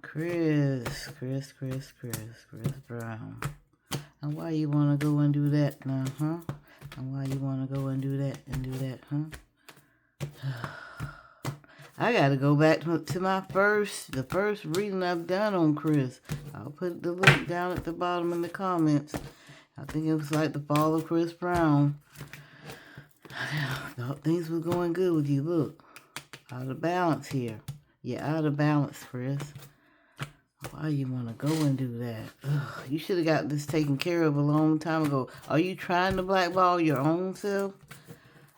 Chris Brown. And why you wanna go and do that now, huh? And why you wanna go and do that, huh? I gotta go back to the first reading I've done on Chris. I'll put the link down at the bottom in the comments. I think it was like the fall of Chris Brown. I thought things were going good with you. Look, out of balance here. You're out of balance, Chris. Why you want to go and do that? Ugh, you should have got this taken care of a long time ago. Are you trying to blackball your own self?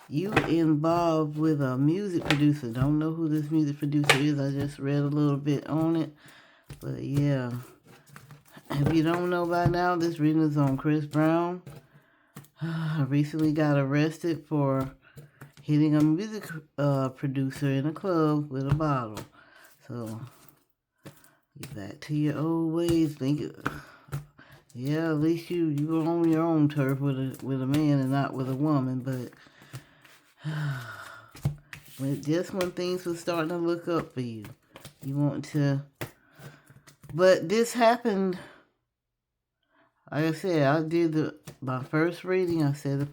You involved with a music producer. Don't know who this music producer is. I just read a little bit on it. But yeah. If you don't know by now, this reading is on Chris Brown. Recently got arrested for hitting a music producer in a club with a bottle. So... get back to your old ways. Yeah, at least you were on your own turf with a man and not with a woman. But when things were starting to look up for you, you want to. But this happened. Like I said, I did my first reading. I said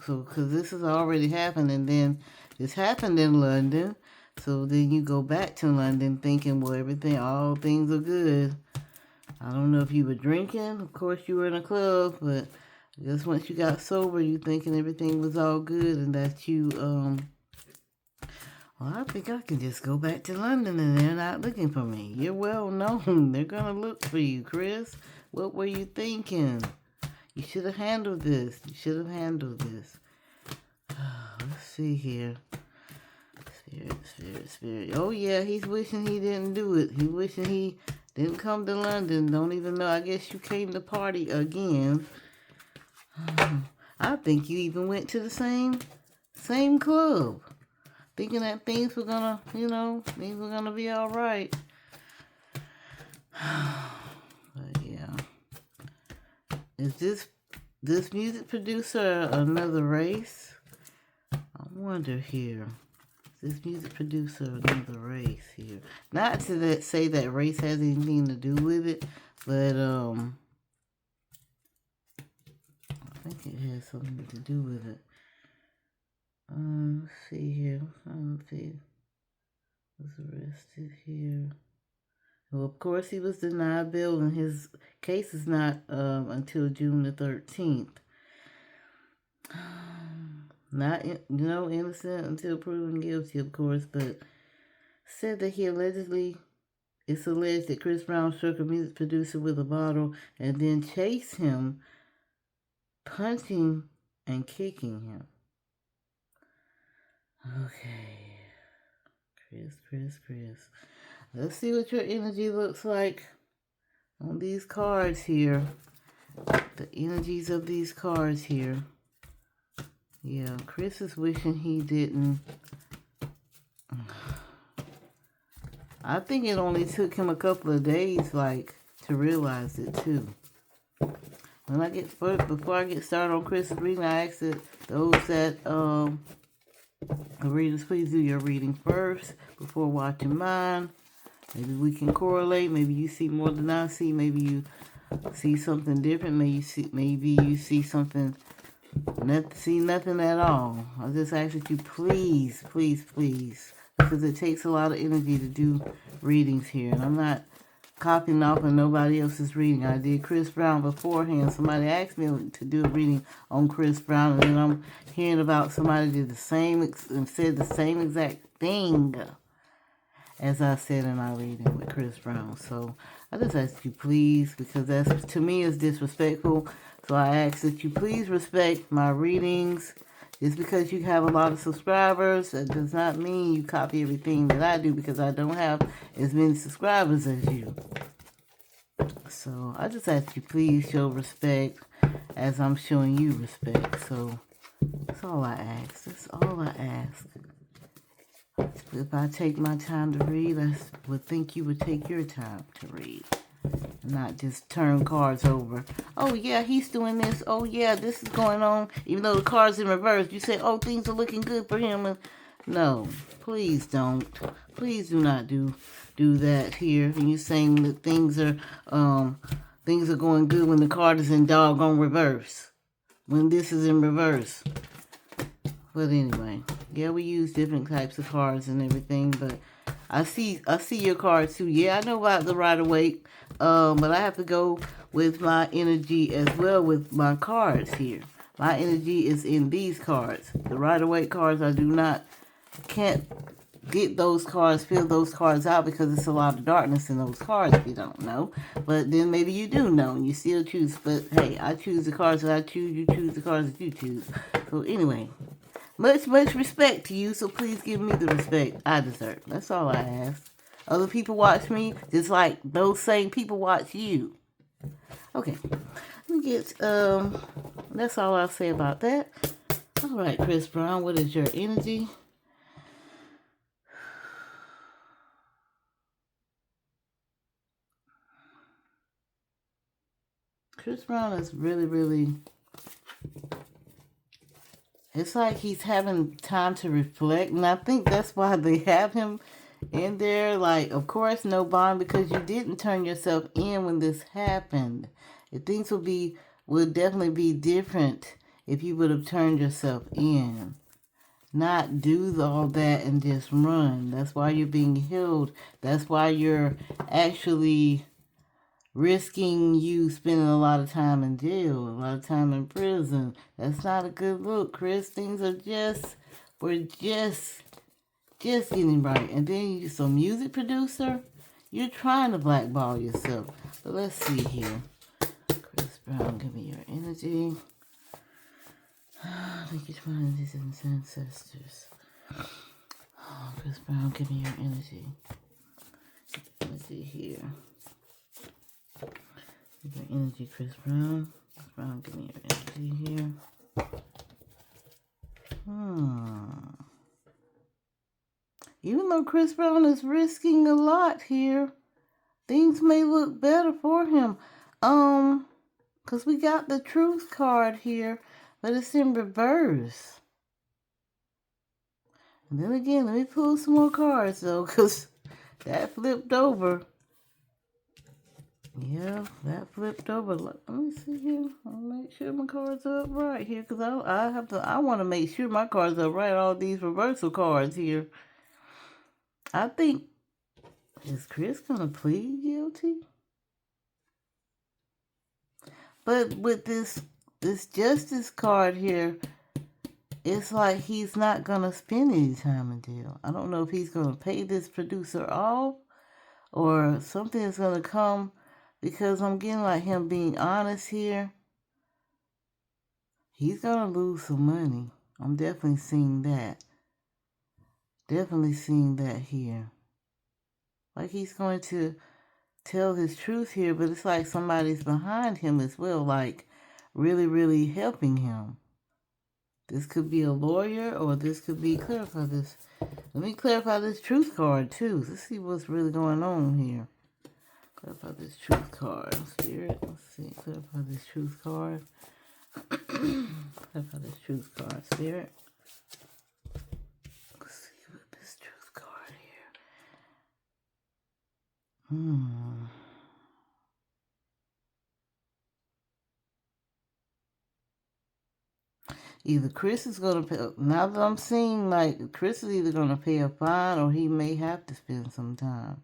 so because this has already happened, and then this happened in London. So then you go back to London thinking, well, all things are good. I don't know if you were drinking. Of course, you were in a club, but I guess once you got sober, you thinking everything was all good and that you, well, I think I can just go back to London and they're not looking for me. You're well known. They're going to look for you, Chris. What were you thinking? You should have handled this. Let's see here. Spirit. Oh, yeah, he's wishing he didn't do it. He's wishing he didn't come to London. Don't even know. I guess you came to party again. I think you even went to the same club. Thinking that things were gonna be all right. But, yeah. Is this music producer another race? I wonder here. This music producer another race here. Not to say that race has anything to do with it, but I think it has something to do with it. Let's see here. Let's see. Was arrested here. Well, of course, he was denied bail, and his case is not until June the 13th. Not, innocent until proven guilty, of course, but said that it's alleged that Chris Brown struck a music producer with a bottle and then chased him, punching and kicking him. Okay. Chris. Let's see what your energy looks like on these cards here. The energies of these cards here. Yeah, Chris is wishing he didn't. I think it only took him a couple of days, to realize it too. Before I get started on Chris's reading, I ask that those that readers, please do your reading first before watching mine. Maybe we can correlate. Maybe you see more than I see. Maybe you see something different. Maybe you see something. See nothing at all. I just ask that you please, because it takes a lot of energy to do readings here. And I'm not copying off of nobody else's reading. I did Chris Brown beforehand. Somebody asked me to do a reading on Chris Brown, and then I'm hearing about somebody did the same and said the same exact thing as I said in my reading with Chris Brown. So I just ask you please, because that's, to me, is disrespectful. So I ask that you please respect my readings. Just because you have a lot of subscribers, that does not mean you copy everything that I do, because I don't have as many subscribers as you. So I just ask you please show respect as I'm showing you respect. So that's all I ask. If I take my time to read, I would think you would take your time to read. Not just turn cards over. Oh, yeah, he's doing this. Oh, yeah, this is going on. Even though the card's in reverse, you say, oh, things are looking good for him. And No, please don't. Please do not do that here. And you're saying that things are going good when the card is in doggone reverse. When this is in reverse. But anyway, yeah, we use different types of cards and everything, but I see your cards too. Yeah, I know about the Rider-Waite, but I have to go with my energy as well with my cards here. My energy is in these cards. The Rider-Waite cards, can't get those cards, fill those cards out because it's a lot of darkness in those cards if you don't know. But then maybe you do know and you still choose. But hey, I choose the cards that I choose, you choose the cards that you choose. So anyway, much respect to you, so please give me the respect I deserve. That's all I ask. Other people watch me just like those same people watch you. Okay, let me get, that's all I'll say about that. All right, Chris Brown, what is your energy? Chris Brown is really, it's like he's having time to reflect, and I think that's why they have him in there. Like, of course, no bond because you didn't turn yourself in when this happened. Things would definitely be different if you would have turned yourself in. Not do all that and just run. That's why you're being healed. That's why you're actually risking you spending a lot of time in jail, a lot of time in prison. That's not a good look, Chris. Things are we're just getting right. And then you're some music producer. You're trying to blackball yourself. But let's see here. Chris Brown, give me your energy. Thank you for these ancestors. Oh, Chris Brown, give me your energy. Let's see here. Your energy, Chris Brown. Chris Brown, give me your energy here. Even though Chris Brown is risking a lot here, things may look better for him. Because we got the truth card here, but it's in reverse. And then again, let me pull some more cards though, because that flipped over. Yeah, that flipped over. Let me see here. I'll make sure my cards are up right here, because I want to make sure my cards are right. All these reversal cards here. I think, is Chris gonna plead guilty? But with this justice card here, it's like he's not gonna spend any time in jail. I don't know if he's gonna pay this producer off or something is gonna come, because I'm getting like him being honest here. He's gonna lose some money. I'm definitely seeing that. Definitely seeing that here. Like he's going to tell his truth here, but it's like somebody's behind him as well, like really helping him. This could be a lawyer, or this could be, clarify this. Let me clarify this truth card too. Let's see what's really going on here. Clarify this truth card, Spirit. Let's see. Clarify this truth card. Clarify this truth card, Spirit. Let's see what this truth card here. Either Chris is going to pay, now that I'm seeing like Chris is either going to pay a fine or he may have to spend some time.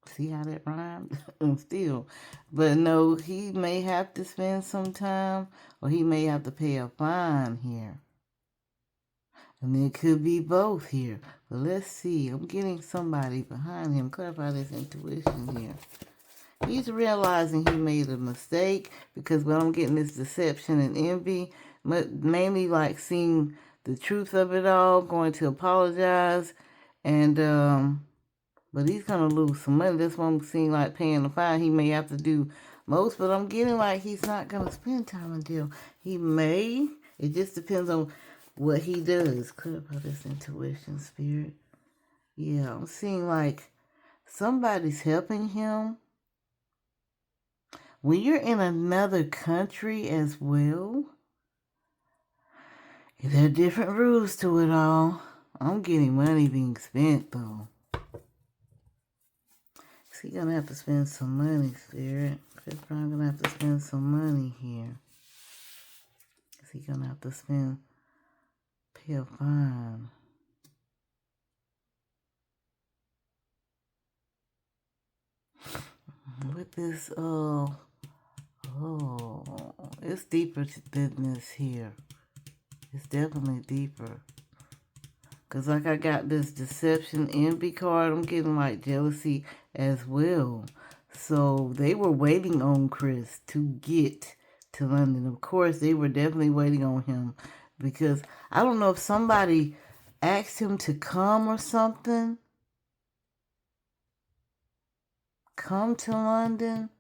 See how that rhymed? Still. But no, he may have to spend some time or he may have to pay a fine here. And it could be both here. But let's see. I'm getting somebody behind him. Clarify this intuition here. He's realizing he made a mistake, because what I'm getting is deception and envy. Mainly like seeing the truth of it all, going to apologize. And, but he's going to lose some money. That's what I'm seeing, like paying the fine. He may have to do most, but I'm getting like he's not going to spend time in jail. He may. It just depends on what he does. Clarify this intuition, Spirit. Yeah, I'm seeing like somebody's helping him. When you're in another country as well, There are different rules to it all. I'm getting money being spent, though. So you're gonna have to spend some money, Spirit. Chris Brown gonna have to spend some money here. So you're gonna have to pay a fine. With this, it's deeper than this here. It's definitely deeper. Because like I got this deception envy card, I'm getting like jealousy as well. So they were waiting on Chris to get to London. Of course, they were definitely waiting on him. Because I don't know if somebody asked him to come or something. Come to London.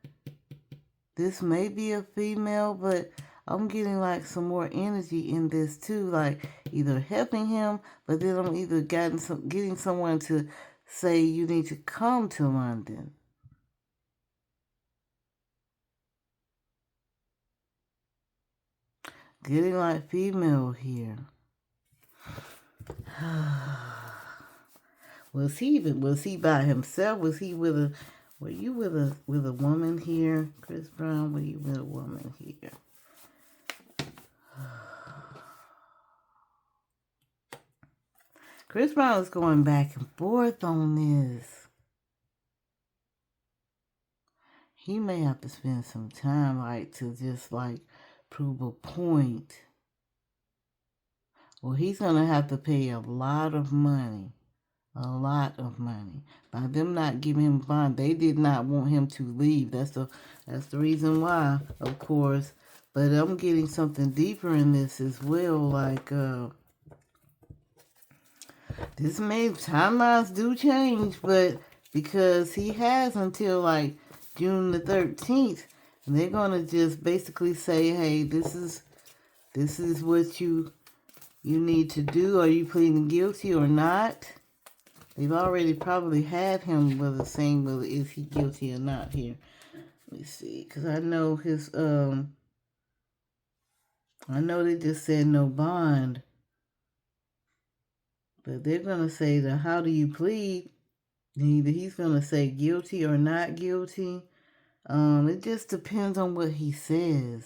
This may be a female, but I'm getting like some more energy in this too, like either helping him, but then I'm either getting someone to say you need to come to London. Getting like female here. Was he by himself? Was he were you with a woman here? Chris Brown, were you with a woman here? Chris Brown is going back and forth on this. He may have to spend some time, like, to just, like, prove a point. Well, he's going to have to pay a lot of money. A lot of money. By them not giving him a bond, they did not want him to leave. That's the reason why, of course. But I'm getting something deeper in this as well, like, timelines do change, but because he has until like June the 13th, and they're gonna just basically say, hey, this is what you need to do. Are you pleading guilty or not? They've already probably had him saying whether is he guilty or not here. Let me see, because I know I know they just said no bond. But they're going to say that how do you plead? Either he's going to say guilty or not guilty. It just depends on what he says.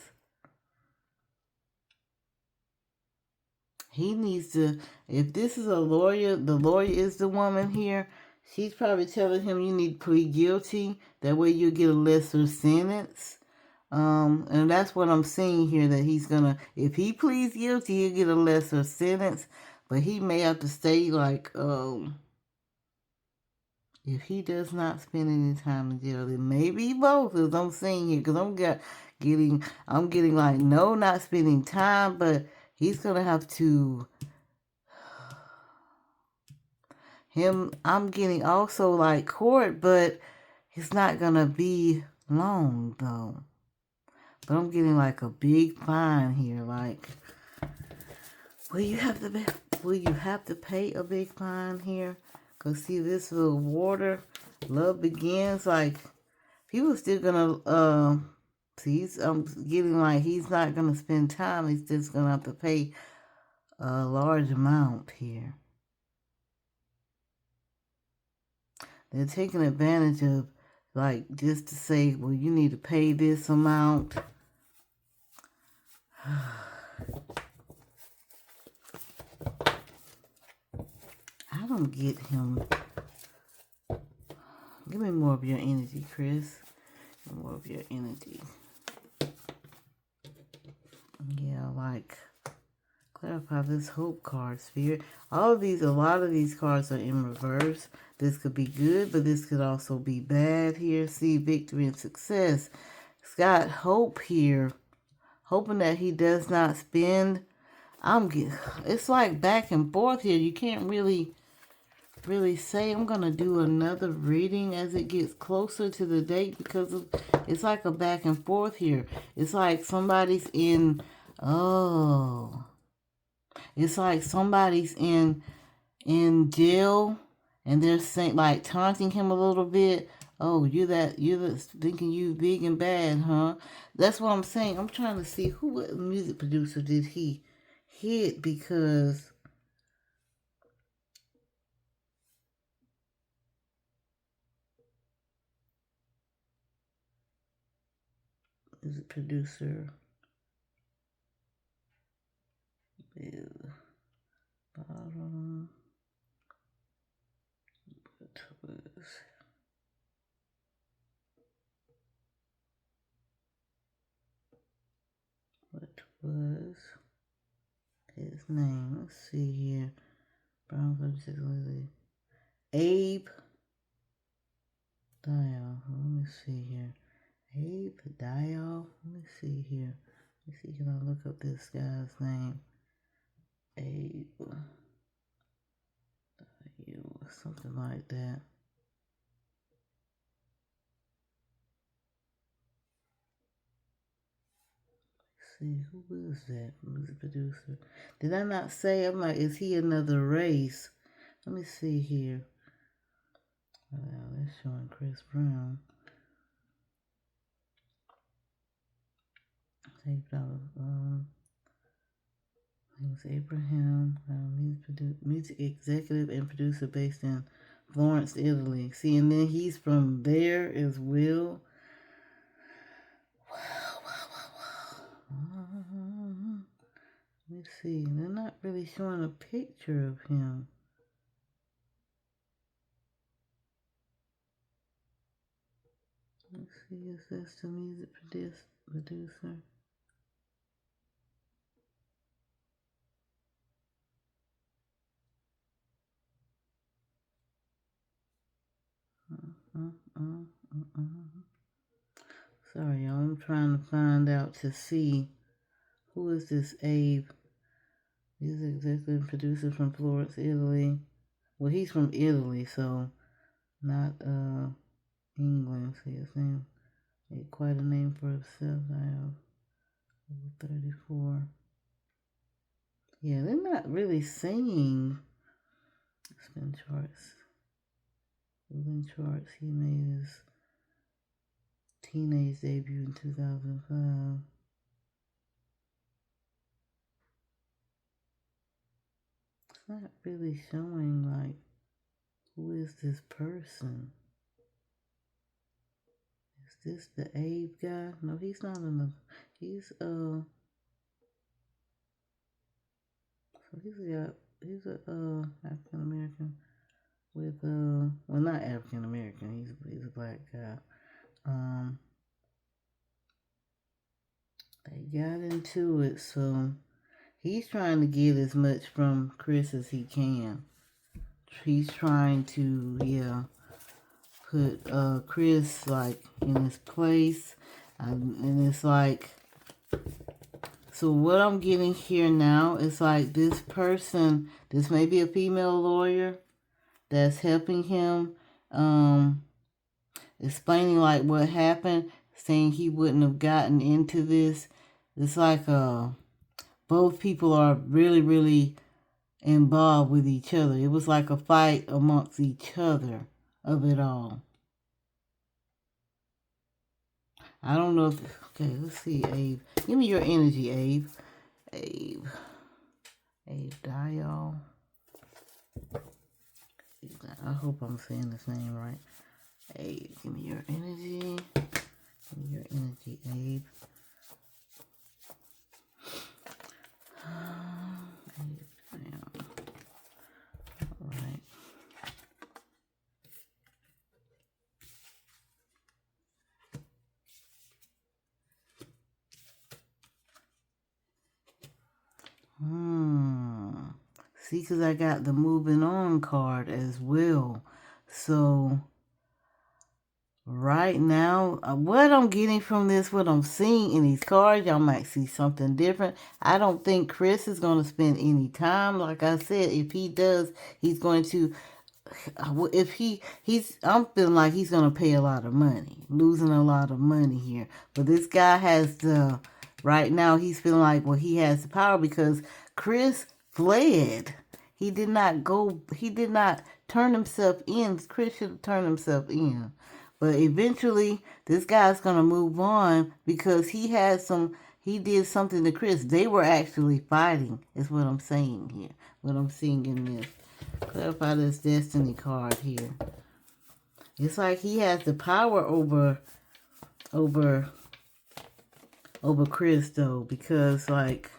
He needs to, if this is a lawyer, the lawyer is the woman here. She's probably telling him you need to plead guilty. That way you'll get a lesser sentence. And that's what I'm seeing here, that he's going to, if he pleads guilty, he'll get a lesser sentence. But he may have to stay like, if he does not spend any time in jail, it may be both, as I'm seeing here, because I'm getting like, no, not spending time, but he's going to have to, I'm getting also like court, but it's not going to be long, though. But I'm getting like a big fine here, like, will you have to pay a big fine here? Because see, this little water, love begins, like, people still gonna, see, I'm getting like, he's not gonna spend time, he's just gonna have to pay a large amount here. They're taking advantage of, like, just to say, well, you need to pay this amount. I don't get him. Give me more of your energy, Chris. More of your energy. Yeah, like, clarify this hope card, Spirit. A lot of these cards are in reverse. This could be good, but this could also be bad here. See, victory and success. It's got hope here. Hoping that he does not spend. It's like back and forth here. You can't really say. I'm going to do another reading as it gets closer to the date, because it's like a back and forth here. It's like somebody's in, it's like somebody's in jail, and they're saying, like, taunting him a little bit. Oh, you're thinking you big and bad, huh? That's what I'm saying. I'm trying to see what music producer did he hit because is a producer with bottom. What was his name? Let's see here. Brown particularly Abe Dial. Let me see here. Abe Dial. Let me see here. Let me see. Can I look up this guy's name? Abe Dial or something like that. See, who is that? Who's the producer? Did I not say? I'm like, is he another race? Let me see here. Wow, that's showing Chris Brown. He was Abraham, music executive and producer based in Florence, Italy. See, and then he's from there as well. Wow. Let's see. They're not really showing a picture of him. Let's see if that's the music producer. Sorry, y'all. I'm trying to find out to see who is this Abe. Music executive producer from Florence, Italy. Well, he's from Italy, so not England. See his name. Quite a name for himself. I have over 34. Yeah, they're not really singing. Spin charts. Moving charts. He made his teenage debut in 2005. It's not really showing, like, who is this person? Is this the Abe guy? No, he's not enough. He's so he's a African American with well, not African American. He's a black guy. They got into it, so he's trying to get as much from Chris as he can. He's trying to put Chris like in his place, and it's like, so what I'm getting here now is like this person, this may be a female lawyer that's helping him, explaining like what happened, saying he wouldn't have gotten into this. It's like both people are really, really involved with each other. It was like a fight amongst each other of it all. I don't know if... Okay, let's see, Abe. Give me your energy, Abe. Abe Dial. I hope I'm saying this name right. Abe, give me your energy. Give me your energy, Abe. Alright. See, because I got the moving on card as well. So, right now, what I'm getting from this, what I'm seeing in these cards, y'all might see something different. I don't think Chris is going to spend any time. Like I said, if he does, he's going to, I'm feeling like he's going to pay a lot of money, losing a lot of money here. But this guy has right now, he's feeling like, well, he has the power because Chris fled. He did not turn himself in. Chris should have turned himself in. But eventually, this guy's going to move on because he has some he did something to Chris. They were actually fighting, is what I'm saying here. What I'm seeing in this. Clarify this destiny card here. It's like he has the power over Chris, though, because, like,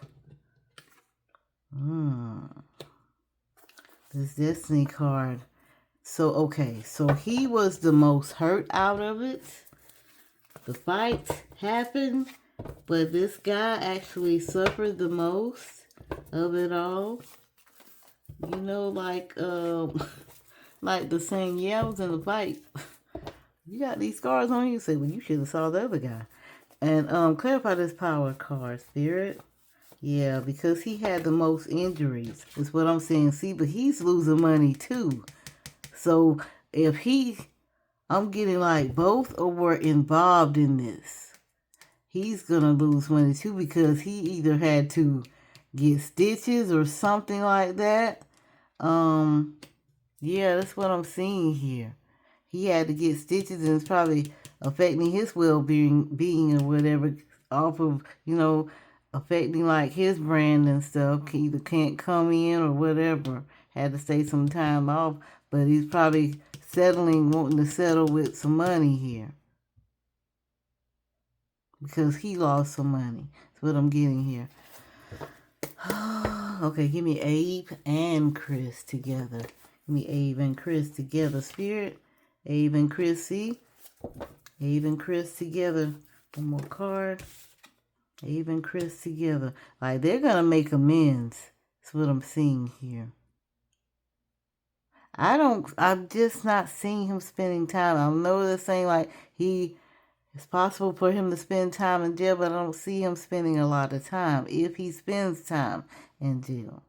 this destiny card. So, okay, so he was the most hurt out of it. The fight happened, but this guy actually suffered the most of it all. You know, like like the saying, yeah, I was in the fight. You got these scars on you. Say, well, you should have saw the other guy. And clarify this power card, Spirit. Yeah, because he had the most injuries, is what I'm saying. See, but he's losing money too. So if I'm getting like both were involved in this, he's gonna lose money too, because he either had to get stitches or something like that. Yeah, that's what I'm seeing here. He had to get stitches, and it's probably affecting his well-being or whatever, off of, affecting like his brand and stuff. Either can't come in or whatever. Had to stay some time off, but he's probably wanting to settle with some money here, because he lost some money. That's what I'm getting here. Okay, give me Abe and Chris together. Give me Abe and Chris together, Spirit. Abe and Chris, see? Abe and Chris together. One more card. Abe and Chris together. Like, they're going to make amends. That's what I'm seeing here. I'm just not seeing him spending time. I know they're saying, like, it's possible for him to spend time in jail, but I don't see him spending a lot of time. If he spends time in jail.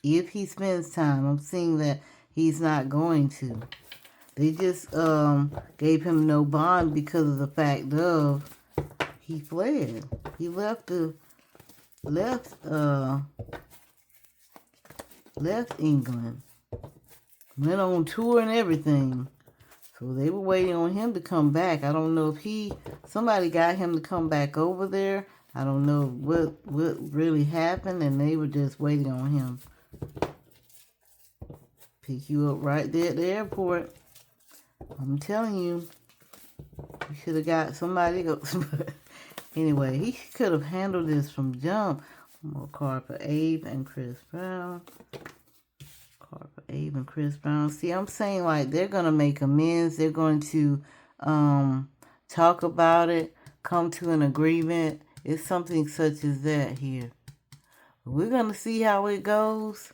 If he spends time, I'm seeing that he's not going to. They just gave him no bond because of the fact of he fled. He left England. Went on tour and everything. So they were waiting on him to come back. I don't know if somebody got him to come back over there. I don't know what really happened, and they were just waiting on him. Pick you up right there at the airport. I'm telling you, you should have got somebody else. Anyway, he could have handled this from jump. One more card for Abe and Chris Brown. Card for Abe and Chris Brown. See, I'm saying, like, they're going to make amends. They're going to talk about it, come to an agreement. It's something such as that here. But we're going to see how it goes.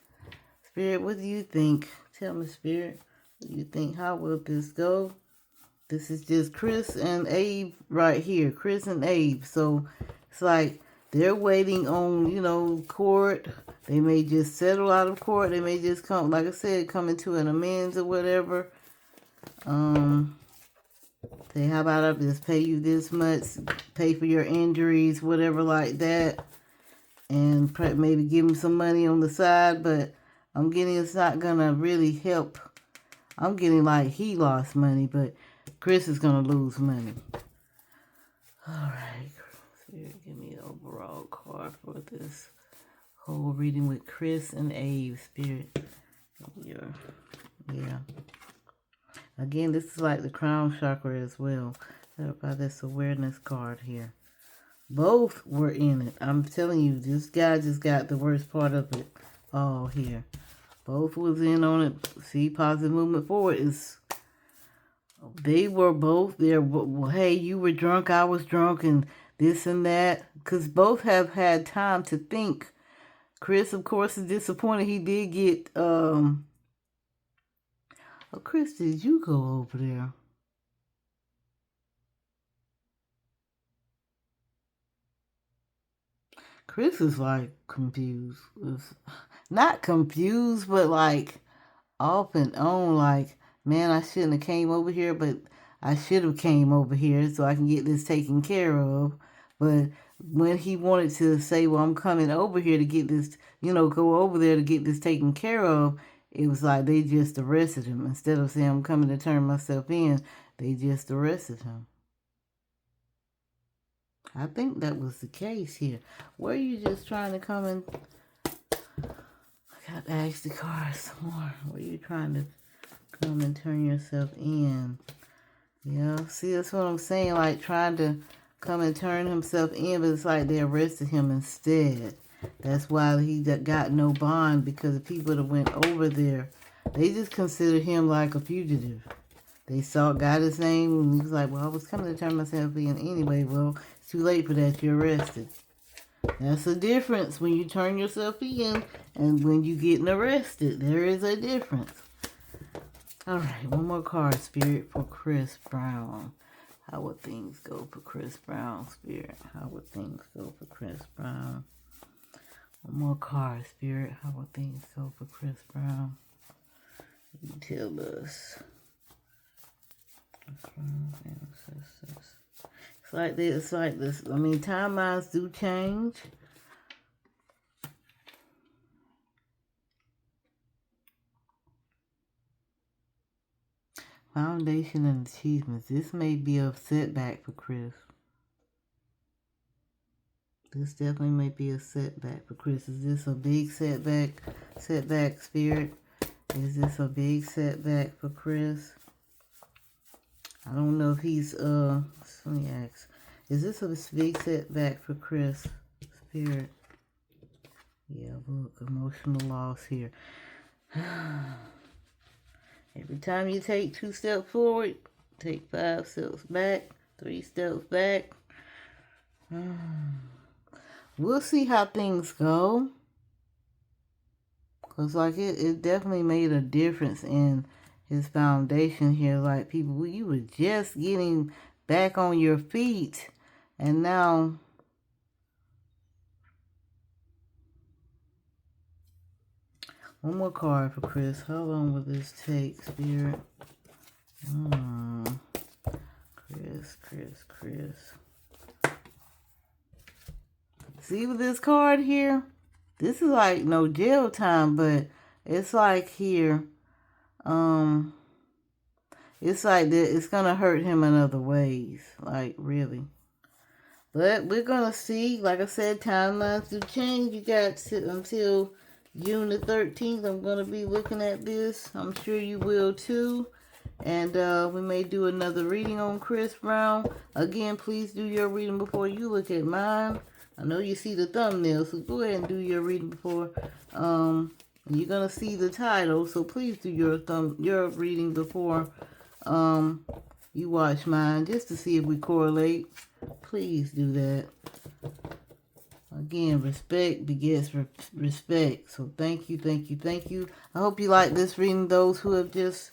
Spirit, what do you think? Tell me, Spirit. What do you think? How will this go? This is just Chris and Abe right here. Chris and Abe. So it's like they're waiting on, court. They may just settle out of court. They may just come, like I said, come into an amends or whatever. Say, how about I just pay you this much, pay for your injuries, whatever like that. And maybe give him some money on the side. But I'm getting it's not going to really help. I'm getting like he lost money, but Chris is going to lose money. All right. Spirit, give me the overall card for this whole reading with Chris and Abe. Spirit. Yeah. Again, this is like the crown chakra as well. By this awareness card here. Both were in it. I'm telling you, this guy just got the worst part of it all here. Both was in on it. See, positive movement forward is... They were both there. Well, hey, you were drunk, I was drunk, and this and that. Because both have had time to think. Chris, of course, is disappointed. He did get... Oh, Chris, did you go over there? Chris is like confused. Not confused, but like off and on. Like, man, I shouldn't have came over here, but I should have came over here so I can get this taken care of. But when he wanted to say, well, I'm coming over here to get this, go over there to get this taken care of, it was like they just arrested him. Instead of saying I'm coming to turn myself in, they just arrested him. I think that was the case here. Were you just trying to come and... I got to ask the cards some more. Were you trying to come and turn yourself in? Yeah, see, that's what I'm saying. Like, trying to come and turn himself in, but it's like they arrested him instead. That's why he got no bond, because the people that went over there, they just considered him like a fugitive. They got his name, and he was like, well, I was coming to turn myself in anyway. Well, it's too late for that. You're arrested. That's the difference when you turn yourself in and when you getting arrested. There is a difference. All right, one more card, Spirit, for Chris Brown. How would things go for Chris Brown, Spirit? How would things go for Chris Brown? One more card, Spirit. How would things go for Chris Brown? You tell us. It's like this. It's like this. I mean, timelines do change. Foundation and achievements. This may be a setback for Chris. This definitely may be a setback for Chris. Is this a big setback? Setback, Spirit? Is this a big setback for Chris? I don't know if he's, let me ask. Is this a big setback for Chris, Spirit? Yeah, look, emotional loss here. Every time you take 2 steps forward, take 5 steps back, 3 steps back. We'll see how things go. Because, like, it definitely made a difference in his foundation here. Like, people, you were just getting back on your feet, and now one more card for Chris. How long will this take, Spirit? Chris. See with this card here? This is like no jail time, but it's like here, it's like that it's gonna hurt him in other ways, like really. But we're gonna see. Like I said, timelines do change. You got until June the 13th. I'm gonna be looking at this. I'm sure you will too. And we may do another reading on Chris Brown. Again, please do your reading before you look at mine. I know you see the thumbnail, so go ahead and do your reading before. You're gonna see the title, so please do your reading before you watch mine, just to see if we correlate. Please do that. Again, respect begets respect. So thank you. I hope you like this reading. Those who have just,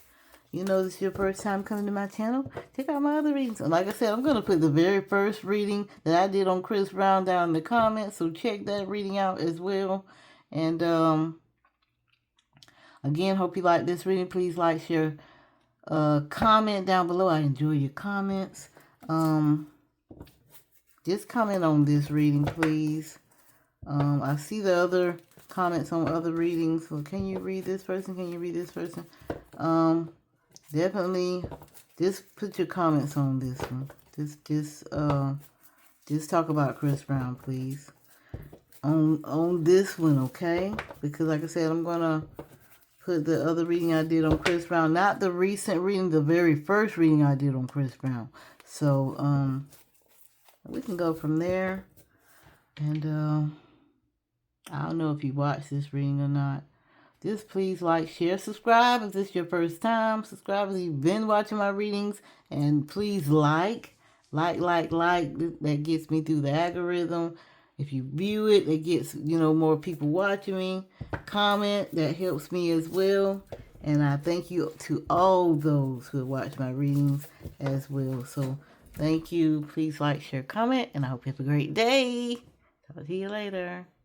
this is your first time coming to my channel, check out my other readings. And like I said, I'm going to put the very first reading that I did on Chris Brown down in the comments. So check that reading out as well. And again, hope you like this reading. Please like, share, comment down below. I enjoy your comments. Just comment on this reading, please. I see the other comments on other readings. So can you read this person? Can you read this person? Definitely, just put your comments on this one. Just talk about Chris Brown, please. On this one, okay? Because like I said, I'm gonna put the other reading I did on Chris Brown, not the recent reading, the very first reading I did on Chris Brown. So we can go from there. And I don't know if you watched this reading or not. Just please like, share, subscribe if this is your first time. Subscribe if you've been watching my readings. And please like. That gets me through the algorithm. If you view it, it gets, more people watching me. Comment, that helps me as well. And I thank you to all those who have watched my readings as well. So thank you. Please like, share, comment. And I hope you have a great day. Talk to you later.